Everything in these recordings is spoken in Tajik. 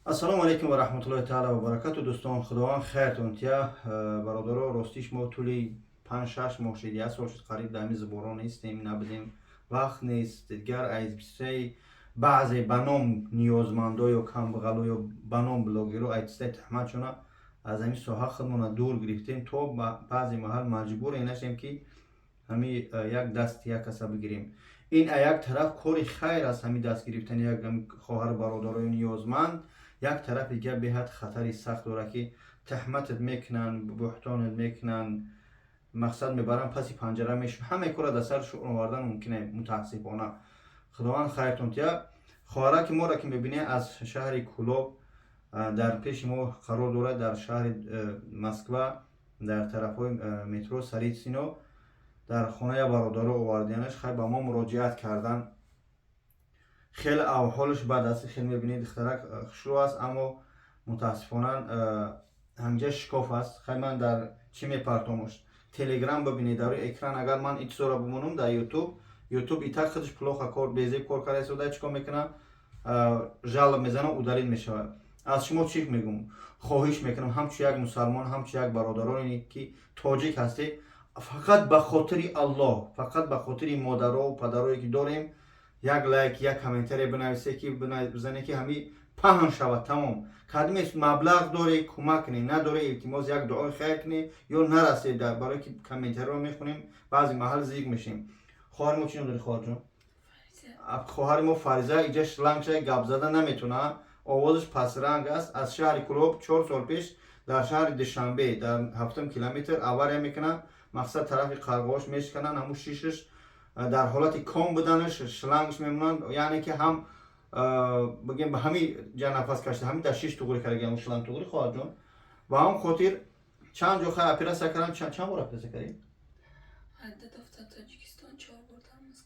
ассалому алайкум ва раҳматуллоҳи таъала ва баракату. дӯстон, худованд хайртон тия. Бародаро, ростиш мо тӯли 5-6 моҳ шуд, 1 сол шуд қариб дар ҳамин заборон нестем, набудем, вақт нест. Дигар аз бисёи баъзе ба ном ниёзмандо ё камбағало ё ба ном блогеро айтистай таҳматшона аз ҳамин соҳа худмона дур гирифтем, то баъзе маҳал маҷбуре нашдем ки ҳамин як дасти як каса бигирем. ин аз як тараф кори хайр аст, ҳамин даст гирифтани як хоҳару бародарои ниёзманд. як тарафи дигар беҳад хатари сахт дорад ки таҳматат мекунанд, бӯҳтонат мекунанд, мақсад мебаранд паси панҷара мешунанд. ҳамаи кора дар сар шуър овардан мумкин аст, мутаассифона. худованд хайртон тия. хоҳараки моро ки мебинед аз шаҳри Кӯлоб дар пеши мо қарор дорад, дар шаҳри Москва, дар тарафҳои метро Саритсино, дар хонаи бародаро оварданаш. хай ба мо муроҷиат кардан. хеле аҳволаш бад аст, хеле мебинед духтарак хушрӯ аст, аммо мутаассифона ҳамҷа шикоф аст. хай ман дар чӣ мепартомаш телеграм бибинед дар рӯи экран. агар ман итизора бимонам дар ютуб итак худаш плохо кор безеб кор карда истода, чикор мекунам, жалоб мезанам, удалил мешавад. аз шумо чӣ мегум, хоҳиш мекунам ҳамчун як мусалмон, ҳамчун як бародароне ки тоҷик ҳастед, фақат ба хотири Аллоҳ, фақат ба хотири модаро падарое ки дорем, як лайк, як комментарий бинависе ки бизане ки ҳамин паҳн шавад. тамом. кадимес маблағ доре кӯмак кунед, надоре илтимос як дуои хайр кунед ё нарасе, барое ки комментариро мехонем, баъзи маҳал зик мешем. хоҳари мо чӣ ном доред хоҳарҷон? хоҳари мо Фариза иҷа шлангша гап зада наметавонад, овозаш пасранг аст. аз шаҳри Кӯлоб 4 сол пеш дар шаҳри Душанбе дар 7 километр авария мекунад, мақсад тарафи қарғош мешкананд, ҳамун шишаш дар ҳолати ком буданаш шлангш мемонанд, яъне ки ҳам бигем ба ҳамин ҷа нафас кашида, ҳамин дар шиш туғри карда шланг туғри хоҳарҷон. ба ҳамн хотир чанд ҷо хай операсия кардам. чанд бор операсия кардем?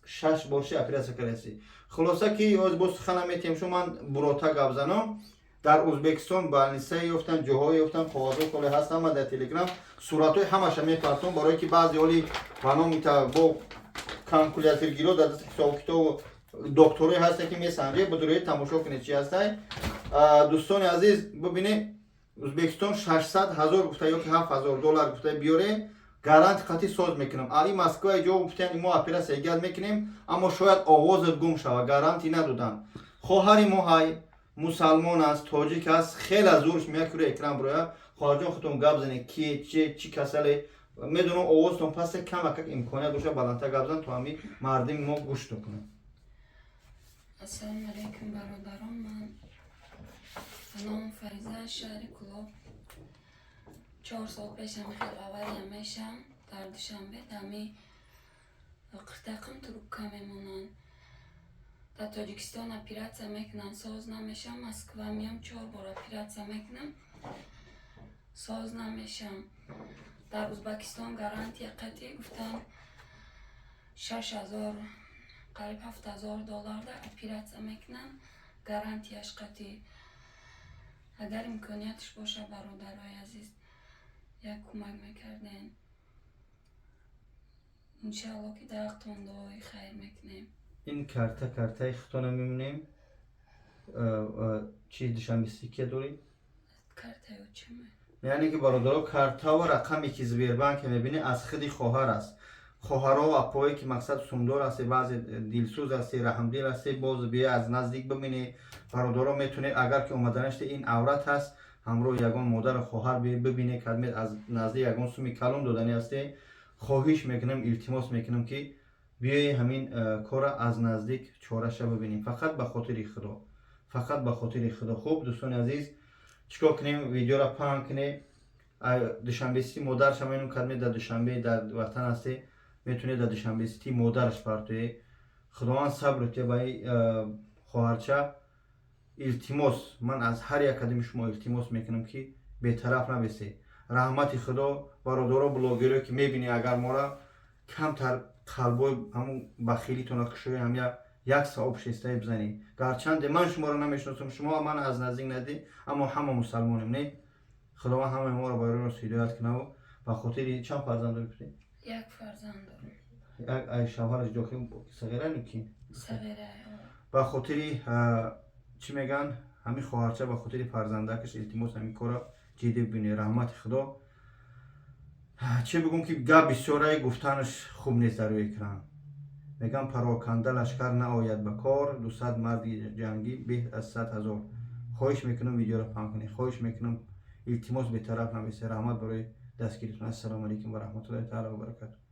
6 бор операсия кардаси. хулоса ки боз сухана метем шо ман бурота гап занам. дар Ӯзбекистон балнисаи ёфтан, ҷоҳое ёфтан, қоғозҳои холе ҳастам. ман дар телеграм суратҳои ҳамаша мепартом, барое ки баъзе ҳоли ба ном бо калкулятор дар дасти ҳисобу китобу докторое ҳасте ки месанҷе, бидуроед тамошо кунед чӣ ҳастай. дӯстони азиз, бибинед Ӯзбекистон 600,000 гуфта ё ки $7,000 гуфта биёре, гарант қатъӣ соз мекунам. ин Москва ҷо гуфтанд мо операсия гад мекунем, аммо шояд овозат гум шавад, гарантӣ надодан. хоҳари мо ҳай мусалмон аст, тоҷик аст, хеле зурш меяк рӯи экран бирояд. хоҳарҷон худтон гап занед ки чӣ касале, медонам овозтон пасте, камакак имконият боша баландтар гап зан, то ҳамин мардими мо гӯш кунад. ассалому алайкум бародарон, ман номи Фариза, шаҳри Кӯлоб. 4 сол пешам хел авария мешам дар Душанбе, дами қиртақим трубка мемонанд. дар Тоҷикистон операция мекунам, соз намешам. Москва миям 4 бор операция мекунам, соз намешам. дар Ӯзбекистон гарантия қатъӣ гуфтан 6,000 қариб $7,000 да операция мекунам, гарантияш қатъӣ. агар имкониятш боша, бародарои азиз, як кӯмак мекардем, иншалло ки дар вақтон дуои хайр мекунем. ин картаи хитона мемонем. чӣ душанбести ки дорем? Картаи чиме? яъне ки бародаро, картао рақаме ки Сбербанк мебинед аз худи хоҳар аст. хоҳаро апое ки мақсад сумдор асте, баъзе дилсӯз асте, раҳмдил асте, боз бия аз наздик бибинед. бародаро метавонед, агар ки омаданаште ин аврат аст, ҳамроҳи ягон модару хоҳар бибинед, кадмед аз назди ягон суми калон додани асте. хоҳиш мекунам, илтимос мекунам ки биёед ҳамин кора аз наздик чораша бибинем, фақат ба хотири худо, фақат ба хотири худо. хуб дӯстони азиз, чикор кунем? видеоро паҳн кунед. душанбести модарша меном кадмед дар Душанбе дар ватан асте, метавонед дар душанбести модараш партоед. худованд сабр тия ба хоҳарча. илтимос, ман аз ҳар як кадими шумо илтимос мекунам ки бетараф набесед. раҳмати худо. бародаро блогеро ки мебинед, агар мора камтар қалбои ҳамун бахилитона кушоед, ҳам як савоб шестаи бизанед. гарчанде ман шуморо намешиносам, шумо ман аз наздик надид, аммо ҳама мусалмонем, не? худованд ҳамаи моро ба рӯи рост ҳидоят кунаву ба хотири чанд фарзанд доред? Як фарзанд дорем. як шавҳараш дохил сағира ки сағира. ба хотири чӣ меган ҳамин хоҳарча ба хотири фарзандакаш илтимос ҳамин кора ҷиддӣ бибинед. раҳмати худо. чӣ бигӯм ки гап бисёрае гуфтанаш хуб нест дар рӯи экран. мегӯям пароканда лашкар наояд ба кор, 200 марди ҷангӣ беҳтар аз 100 000. хоҳиш мекунам видеоро паҳн кунед, хоҳиш мекунам илтимос бетараф нависед. раҳмат барои дастгиритон. ассалому алайкум ва раҳматуллоҳи таъала ва баракатуҳ.